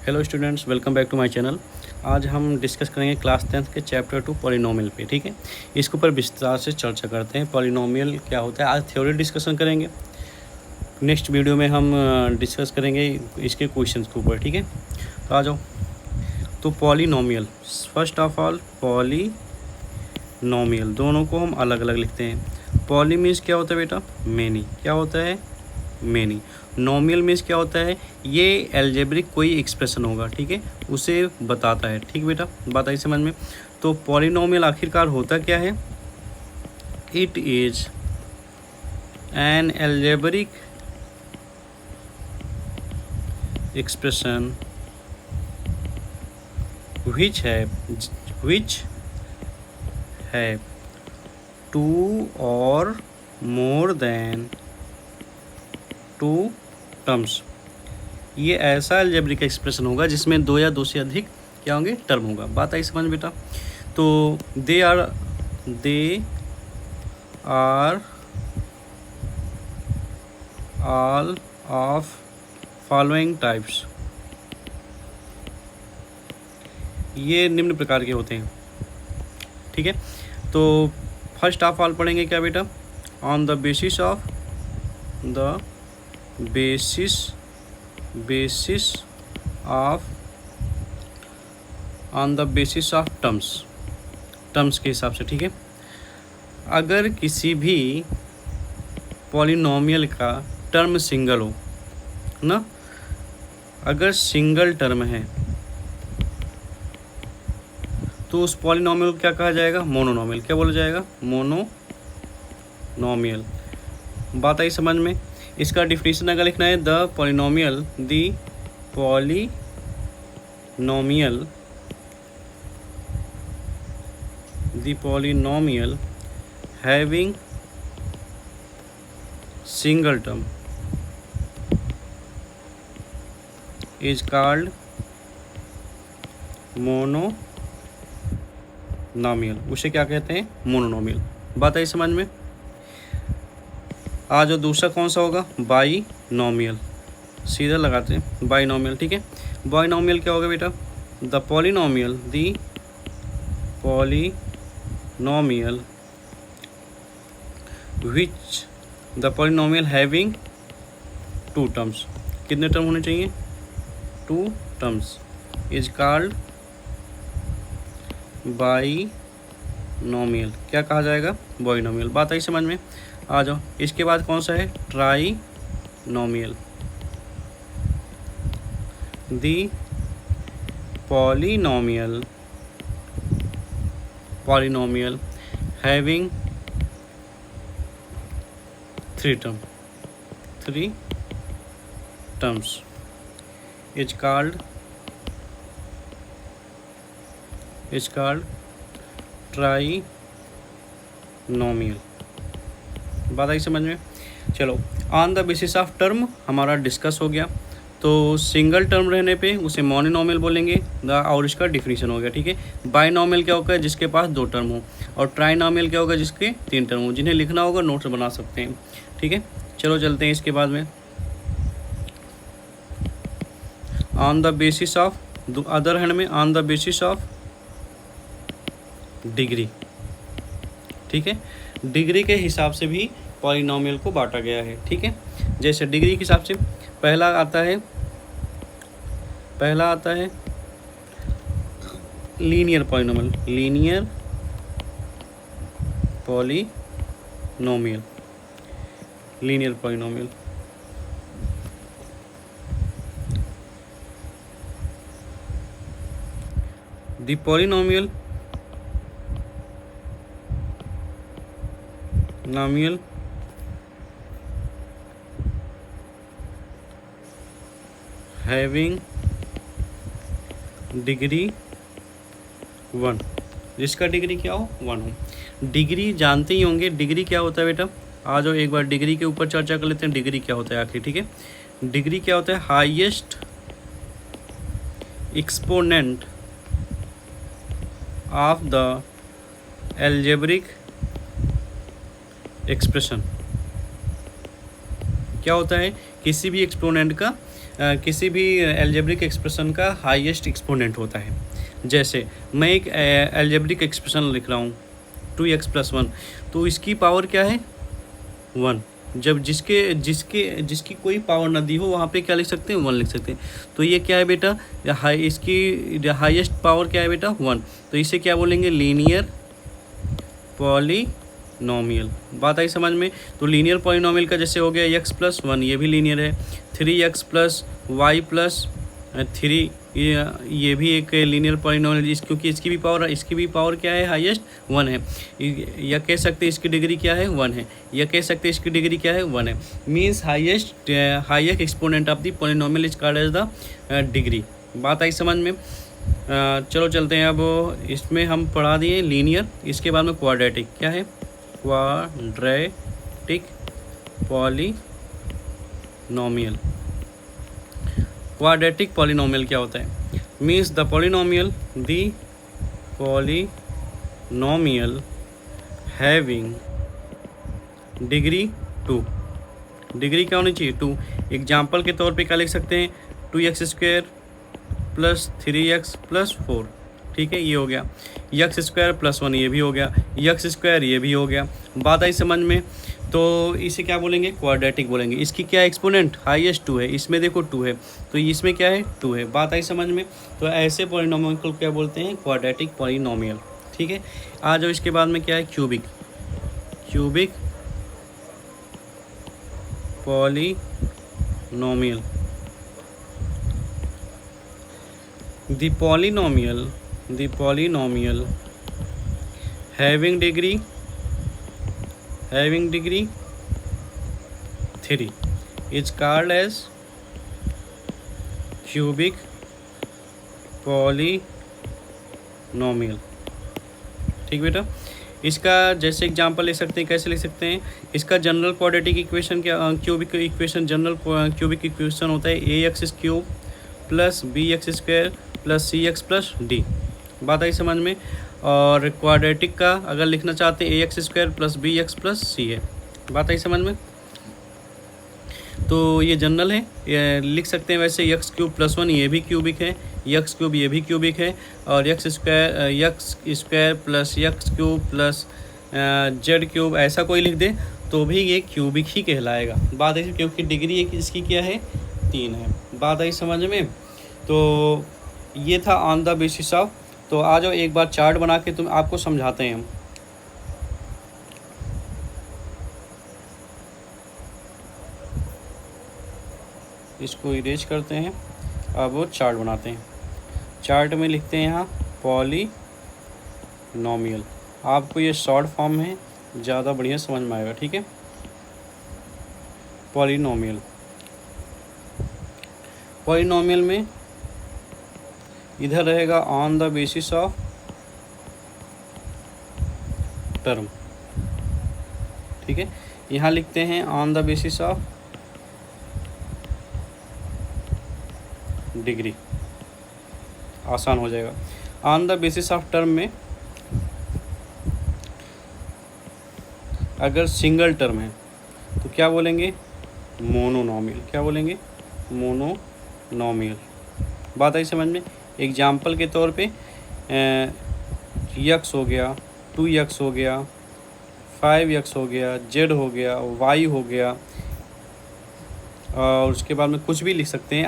Hello students, welcome back to my channel. आज हम discuss करेंगे क्लास 10th के चैप्टर 2 पॉलिनोमियल पे। ठीक है, इसके ऊपर विस्तार से चर्चा करते हैं। पॉलिनोमियल क्या होता है आज थ्योरी डिस्कशन करेंगे। नेक्स्ट वीडियो में हम डिस्कस करेंगे इसके क्वेश्चंस के ऊपर। ठीक है, तो आ जाओ। तो polynomial, first of all polynomial दोनों को हम अलग अलग लिखते हैं। पॉली मीन्स क्या होता है बेटा? मैनी। क्या होता है? मैनी। नोमियल मीन्स क्या होता है? ये एल्जेब्रिक कोई एक्सप्रेशन होगा, ठीक है, उसे बताता है। ठीक बेटा, बात आई समझ में? तो पॉलिनोमियल आखिरकार होता क्या है? It is an algebraic expression which have two or more than two terms. ये ऐसा अलजेब्रिक एक्सप्रेशन होगा जिसमें दो या दो से अधिक क्या होंगे? टर्म होगा। बात आई समझ बेटा? तो they are all of following types. ये निम्न प्रकार के होते हैं। ठीक है, तो फर्स्ट ऑफ ऑल पढ़ेंगे क्या बेटा? On the basis of terms के हिसाब से। ठीक है, अगर किसी भी पॉलिनोमियल का टर्म सिंगल हो ना, अगर सिंगल टर्म है तो उस पॉलिनोमियल को क्या कहा जाएगा? मोनोनोमियल। क्या बोला जाएगा? मोनोनोमियल। बात आई समझ में? इसका डिफिनीशन अगर लिखना है, the polynomial having single term is called monomial. उसे क्या कहते हैं? मोनोनोमियल। बात आई समझ में? आज जो दूसरा कौन सा होगा? बाइनोमियल। सीधा लगाते हैं बाइनोमियल। ठीक है, बाइनोमियल क्या होगा बेटा? The polynomial having two terms. कितने टर्म होने चाहिए? Two terms is called binomial. क्या कहा जाएगा? बाइनोमियल। बात आई समझ में? आ जाओ, इसके बाद कौन सा है? Trinomial. The polynomial having three terms is called trinomial. बात आई समझ में? चलो, on the basis of term हमारा डिस्कस हो गया। तो सिंगल टर्म रहने पे उसे मोनोनोमियल बोलेंगे और इसका डिफिनीशन हो गया। ठीक है, बाइनोमियल क्या होगा? जिसके पास दो टर्म हो। और ट्राइनोमियल क्या होगा? जिसके तीन टर्म हो। जिन्हें लिखना होगा नोट्स बना सकते हैं। ठीक है, चलो चलते हैं इसके बाद में। On the basis of other hand में on the basis of degree. ठीक है, डिग्री के हिसाब से भी पॉलिनोमियल को बांटा गया है। ठीक है, जैसे डिग्री के हिसाब से पहला आता है linear polynomial. The polynomial having degree 1, जिसका डिग्री क्या हो? 1 हो। डिग्री जानते ही होंगे, डिग्री क्या होता है बेटा? आ जाओ एक बार डिग्री के ऊपर चर्चा कर लेते हैं। डिग्री क्या होता है आखिर? ठीक है, डिग्री क्या होता है? Highest exponent of the algebraic expression. क्या होता है? किसी भी एक्सपोनेंट का किसी भी एल्जेब्रिक एक्सप्रेशन का हाईएस्ट एक्सपोनेंट होता है। जैसे मैं एक एल्जेब्रिक एक्सप्रेशन लिख रहा हूँ 2x+1, तो इसकी पावर क्या है 1। जब जिसकी कोई पावर ना दी हो वहाँ पे क्या लिख सकते हैं 1 लिख सकते हैं। तो ये क्या है बेटा, इसकी हाईएस्ट पावर क्या है बेटा 1। तो इसे क्या बोलेंगे लीनियर पॉलीनोमियल। बात आई समझ में। तो लीनियर पॉलीनोमियल का जैसे हो गया x+1, ये भी लीनियर है। 3x+y+3 ये भी एक लीनियर पॉलीनोमियल, क्योंकि इसकी भी पावर क्या है हाईएस्ट 1 है। या कह सकते हैं इसकी डिग्री क्या है 1 है, या कह सकते हैं इसकी डिग्री क्या है 1 है। Means highest exponent of the polynomial is called as the degree. बात आई समझ में। चलो चलते हैं। अब इसमें हम पढ़ा दिए लीनियर, इसके बाद में क्वाड्रेटिक। क्या है क्वाड्रेटिक पॉलीनोमियल। क्वाड्रेटिक पॉलीनोमियल क्या होता है, means the polynomial having degree 2। Degree क्या होनी चाहिए 2। एग्जाम्पल के तौर पे क्या लिख सकते हैं 2x² + 3x+4। ठीक है, ये हो गया। x² + 1 ये भी हो गया, x² ये भी हो गया। बात आई समझ में। तो इसे क्या बोलेंगे क्वाड्रेटिक बोलेंगे। इसकी क्या एक्सपोनेंट हाईएस्ट 2 है, इसमें देखो 2 है, तो इसमें क्या है 2 है। बात आई समझ में। तो ऐसे पॉलीनोमियल को क्या बोलते हैं क्वाड्रेटिक पॉलीनोमियल। ठीक है, आ जाओ इसके बाद में क्या है cubic polynomial. The polynomial having degree 3 is called as cubic polynomial। ठीक बेटा, इसका जैसे एग्जांपल ले सकते हैं, कैसे लिख सकते हैं। इसका जनरल क्वाड्रेटिक इक्वेशन क्या, cubic equation general cubic equation होता है ax³ + bx² + cx + d। बात आई समझ में। और क्वाड्रेटिक का अगर लिखना चाहते हैं ax² + bx + c है। बात आई समझ में। तो ये जनरल है, ये लिख सकते हैं। वैसे x³ + 1 ये भी क्यूबिक है, x³ ये भी क्यूबिक है, और x² + x³ + z³ ऐसा कोई लिख दे तो भी ये क्यूबिक ही कहलाएगा। बात आई, क्योंकि डिग्री इसकी क्या है 3 है। बात आई समझ में। तो ये था ऑन द बेसिस ऑफ। तो आ जाओ एक बार चार्ट बना के तुम आपको समझाते हैं हम। इसको इरेज करते हैं, अब वो चार्ट बनाते हैं। चार्ट में लिखते हैं यहाँ पॉलीनोमियल। आपको ये शॉर्ट फॉर्म है, ज़्यादा बढ़िया समझ में आएगा। ठीक है, पॉलीनोमियल में इधर रहेगा on the basis of term. ठीक है, यहाँ लिखते हैं on the basis of degree, आसान हो जाएगा। On the basis of term में अगर सिंगल टर्म है तो क्या बोलेंगे मोनोनोमियल। क्या बोलेंगे मोनोनोमियल। बात आई समझ में। एग्जाम्पल के तौर पे x हो गया, 2x हो गया, 5x हो गया, z हो गया, y हो गया, और उसके बाद में कुछ भी लिख सकते हैं,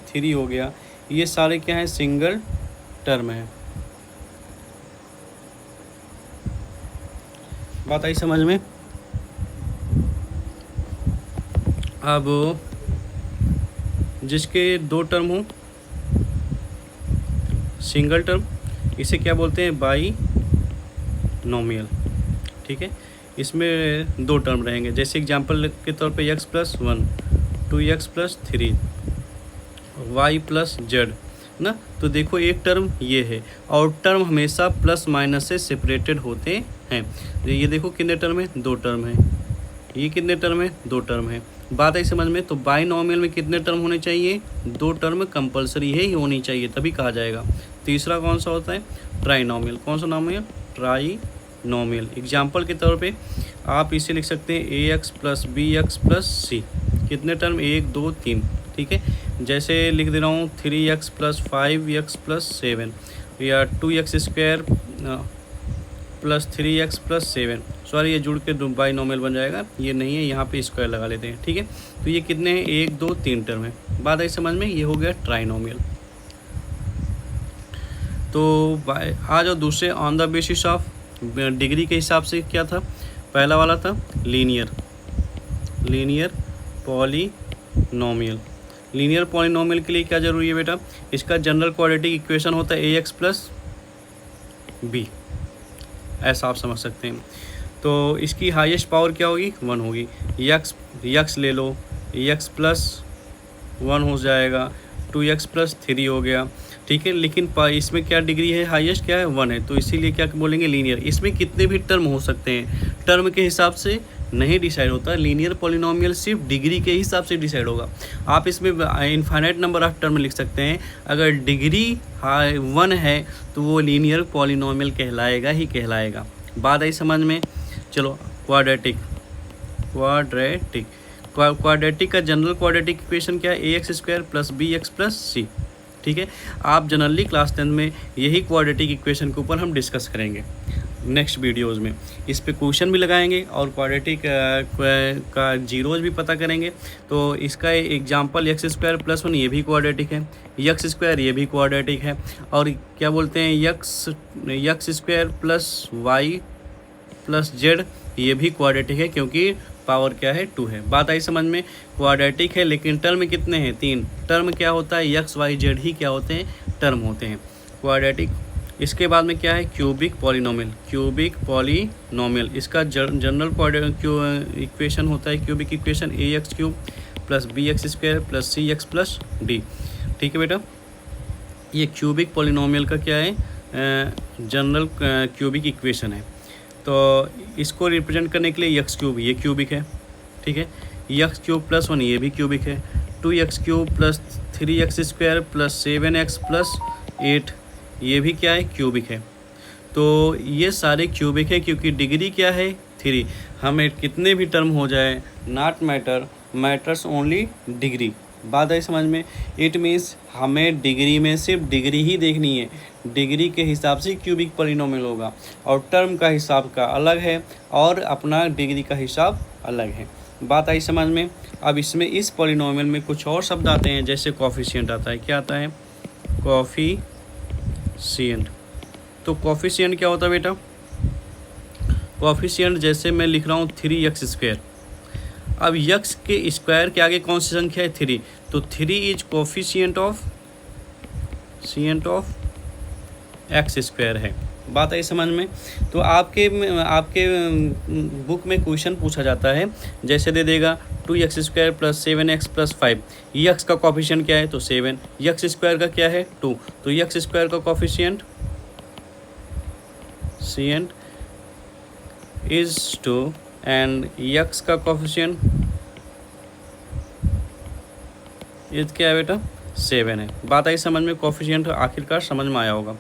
3 हो गया। ये सारे क्या हैं सिंगल टर्म है। बात आई समझ में। अब जिसके 2 टर्म हो सिंगल टर्म, इसे क्या बोलते हैं बाइनोमियल। ठीक है, इसमें 2 टर्म रहेंगे। जैसे एग्जांपल के तौर पे x+1, 2x + 3, y + z ना। तो देखो एक टर्म ये है, और टर्म हमेशा प्लस माइनस से सेपरेटेड होते हैं। ये देखो कितने टर्म है 2 टर्म है, ये कितने टर्म है 2 टर्म है। बात है समझ में। तो बाइनोमियल में कितने टर्म होने चाहिए 2 टर्म कंपलसरी है ही होनी चाहिए, तभी कहा जाएगा। तीसरा कौन सा होता है ट्राइनोमियल। कौन सा नोमियल ट्राइनोमियल। एग्जाम्पल के तौर पे आप इसे लिख सकते हैं ax + bx + c। कितने टर्म 1 2 3। ठीक है, जैसे लिख दे रहा हूँ 3x प्लस 5x प्लस 7 या 2x² plus 3x plus 7, sorry ये जुड़ के बाइनोमियल बन जाएगा, ये नहीं है, यहाँ पे स्क्वायर लगा लेते हैं, ठीक है। तो ये कितने हैं, 1 2 3 टर्म है। बात आई समझ में, ये हो गया ट्राइनोमियल। तो आ जाओ दूसरे, on the basis of degree के हिसाब से क्या था, पहला वाला था लीनियर पॉलीनोमियल। लीनियर पॉलीनोमियल के लिए क्या ज़रूरी है बेटा, इसका जनरल क्वाड्रेटिक इक्वेशन होता है ax प्लस बी, ऐसा आप समझ सकते हैं। तो इसकी हाईएस्ट पावर क्या होगी, 1 होगी। यक्स ले लो, x प्लस 1 हो जाएगा, 2x प्लस 3 हो गया, ठीक है। लेकिन इसमें क्या डिग्री है, हाईएस्ट क्या है, 1 है, तो इसीलिए क्या बोलेंगे लीनियर। इसमें कितने भी टर्म हो सकते हैं, टर्म के हिसाब से नहीं डिसाइड होता। लीनियर पॉलिनोमियल सिर्फ डिग्री के हिसाब से डिसाइड होगा। आप इसमें इनफाइनाइट नंबर ऑफ टर्म लिख सकते हैं, अगर डिग्री 1 है तो वो लीनियर पॉलिनोमियल कहलाएगा ही कहलाएगा। बात आई समझ में। चलो क्वाड्रेटिक का जनरल क्वाड्रेटिक इक्वेशन क्या है, ax² plus bx plus c, ठीक है। आप जनरली क्लास 10 में यही क्वाड्रेटिक इक्वेशन के ऊपर हम डिस्कस करेंगे नेक्स्ट वीडियोस में। इस पे क्वेश्चन भी लगाएंगे और क्वाड्रेटिक का जीरोज भी पता करेंगे। तो इसका एग्जांपल x² प्लस 1 ये भी क्वाड्रेटिक है, x² ये भी क्वाड्रेटिक है, और क्या बोलते हैं x² plus y plus z ये भी क्वाड्रेटिक है, क्योंकि पावर क्या है, 2 है। बात आई समझ में। क्वाड्रेटिक है लेकिन टर्म कितने हैं, 3 टर्म। क्या होता है, x y z ही क्या होते हैं, टर्म होते हैं, क्वाड्रेटिक। इसके बाद में क्या है, क्यूबिक पॉलीनोमियल। इसका जनरल इक्वेशन होता है cubic equation ax³ plus bx² plus cx plus d, ठीक है बेटा। ये क्यूबिक पॉलीनोमियल का क्या है, जनरल क्यूबिक इक्वेशन है। तो इसको रिप्रेजेंट करने के लिए x³ ये क्यूबिक है, ठीक है। x³ प्लस 1 ये भी क्यूबिक है, 2x³ plus 3x² plus 7x plus 8 ये भी क्या है, क्यूबिक है। तो ये सारे क्यूबिक है, क्योंकि डिग्री क्या है, 3। हमें कितने भी टर्म हो जाए, नॉट मैटर्स ओनली डिग्री। बात है समझ में। इट मीन्स हमें डिग्री में सिर्फ डिग्री ही देखनी है, डिग्री के हिसाब से क्यूबिक पॉलीनोमियल होगा, और टर्म का हिसाब का अलग है और अपना डिग्री का हिसाब अलग है। बात आई समझ में। अब इसमें इस पॉलीनोमियल में कुछ और शब्द आते हैं, जैसे कॉफिशिएंट आता है। क्या आता है, कॉफिशिएंट। तो कॉफिशिएंट क्या होता है बेटा, कॉफिशिएंट जैसे मैं लिख रहा हूँ 3x²। अब x के स्क्वायर के आगे कौन सी संख्या है, 3, तो 3 इज कोफिशिएंट ऑफ x² है। बात आई समझ में। तो आपके बुक में क्वेश्चन पूछा जाता है, जैसे दे देगा 2x² plus 7x plus 5, x का कोफिशिएंट क्या है, तो 7, x² का क्या है, 2, तो x² का कोफिशिएंट इज 2 एंड x का कोफिशिएंट इज क्या है बेटा, 7 है। बात आई समझ में, कोफिशिएंट आखिरकार समझ में आया होगा।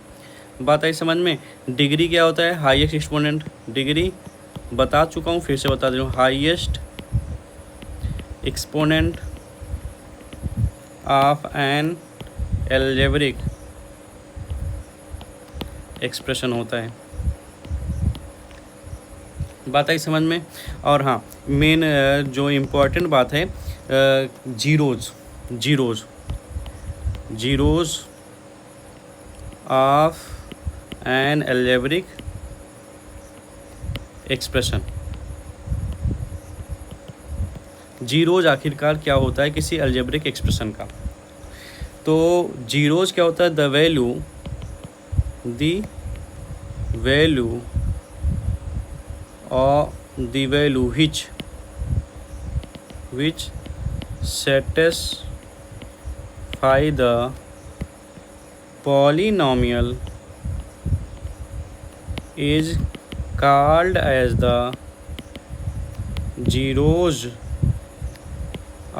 बात आई समझ में। डिग्री क्या होता है, हाईएस्ट एक्सपोनेंट। डिग्री बता चुका हूँ, फिर से बता दे रहा हूँ, highest exponent of an algebraic expression होता है। बात आई समझ में। और हाँ, मेन जो इम्पोर्टेंट बात है, zeros of an algebraic expression. Zeros आखिरकार क्या होता है किसी एल्जेब्रिक एक्सप्रेशन का, तो जीरोज क्या होता है, the value which satisfy the polynomial is called as the zeros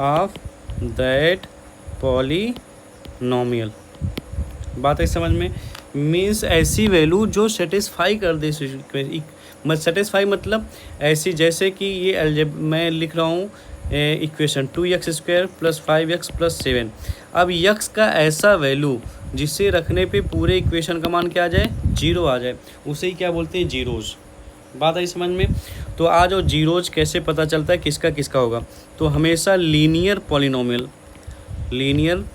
of that polynomial। बात है समझ में। मीन्स ऐसी वैल्यू जो सेटिस्फाई कर दे, सेटिस्फाई मतलब ऐसी, जैसे कि ये मैं लिख रहा हूँ इक्वेशन 2x² + 5x + 7। अब x का ऐसा वैल्यू जिसे रखने पे पूरे इक्वेशन का मान क्या आ जाए, 0 आ जाए, उसे ही क्या बोलते हैं, जीरोज़। बात आई समझ में। तो आज वो जीरोज़ कैसे पता चलता है किसका किसका होगा, तो हमेशा लीनियर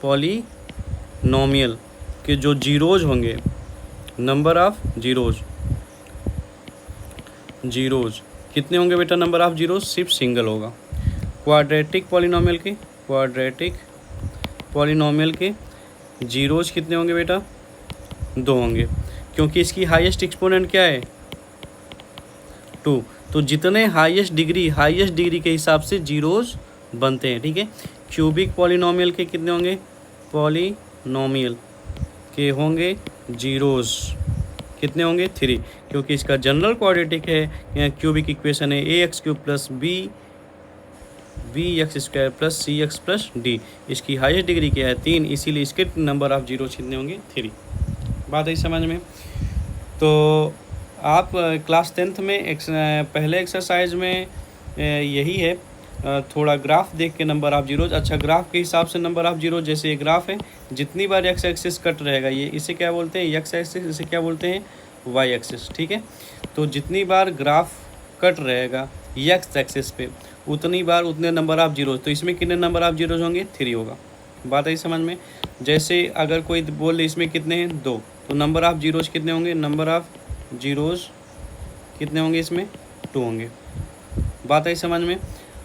पॉलिनोमियल के जो जीरोज़ होंगे, नंबर ऑफ जीरोज़ कितने होंगे बेटा, नंबर ऑफ जीरोज़ सिर्फ सिंगल होगा। क्वाड्रेटिक पॉलिनोमियल के जीरोज़ कितने होंगे बेटा, 2 होंगे, क्योंकि इसकी हाईएस्ट एक्सपोनेंट क्या है, 2। तो जितने हाईएस्ट डिग्री के हिसाब से जीरोज़ बनते हैं, ठीक है। क्यूबिक पॉलिनोमियल के कितने होंगे, पॉलिनोमियल के होंगे जीरोज़ कितने होंगे, 3, क्योंकि इसका जनरल क्वाड्रेटिक है, क्यूबिक इक्वेशन है ax³ + bx² + cx + d। इसकी हाईएस्ट डिग्री क्या है, 3, इसीलिए इसके नंबर ऑफ जीरोज़ कितने होंगे, 3। बात आई समझ में। तो आप क्लास 10th में पहले एक्सरसाइज में यही है, थोड़ा ग्राफ देख के नंबर ऑफ जीरोज़, अच्छा ग्राफ के हिसाब से नंबर ऑफ जीरोज़, जैसे ये ग्राफ है, जितनी बार एक्स एक्सिस कट रहेगा, ये इसे क्या बोलते हैं, एक्स एक्सिस, इसे क्या बोलते हैं, वाई एक्सिस, ठीक है। तो जितनी बार ग्राफ कट रहेगा एक्स एक्सिस पे, उतनी बार उतने नंबर ऑफ जीरोज़, तो इसमें कितने नंबर ऑफ जीरोज़ होंगे, 3 होगा। बात आई समझ में। जैसे अगर कोई बोल दे इसमें कितने हैं, 2, तो नंबर ऑफ जीरोज़ कितने होंगे, नंबर ऑफ जीरोज़ कितने होंगे, इसमें 2 होंगे। बात आई समझ में।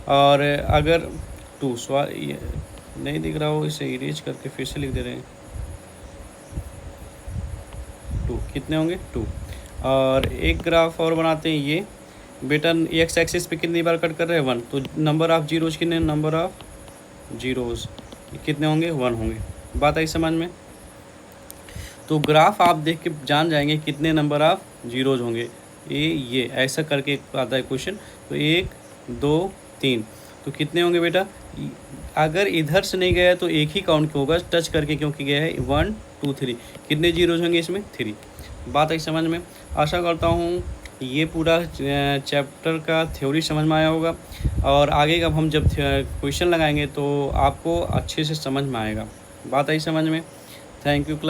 और अगर 2 ये नहीं दिख रहा हो, इसे इरेज करके फिर से लिख दे रहे हैं, 2 कितने होंगे, 2। और एक ग्राफ और बनाते हैं, ये बेटा एक्स एक्सिस पे कितनी बार कट कर रहे हैं, 1, तो नंबर ऑफ जीरोज़ कितने, नंबर ऑफ जीरोज़ कितने होंगे, 1 होंगे। बात आई समझ में। तो ग्राफ आप देख के जान जाएंगे कितने नंबर ऑफ जीरोज़ होंगे, ये ऐसा करके आता है क्वेश्चन। तो 1 2 3, तो कितने होंगे बेटा, अगर इधर से नहीं गया तो एक ही काउंट होगा टच करके, क्योंकि गया है 1 2 3, कितने जीरोज़ होंगे इसमें, 3। बात आई समझ में। आशा करता हूँ ये पूरा चैप्टर का थ्योरी समझ में आया होगा, और आगे का हम जब क्वेश्चन लगाएंगे तो आपको अच्छे से समझ में आएगा। बात आई समझ में। Thank you class.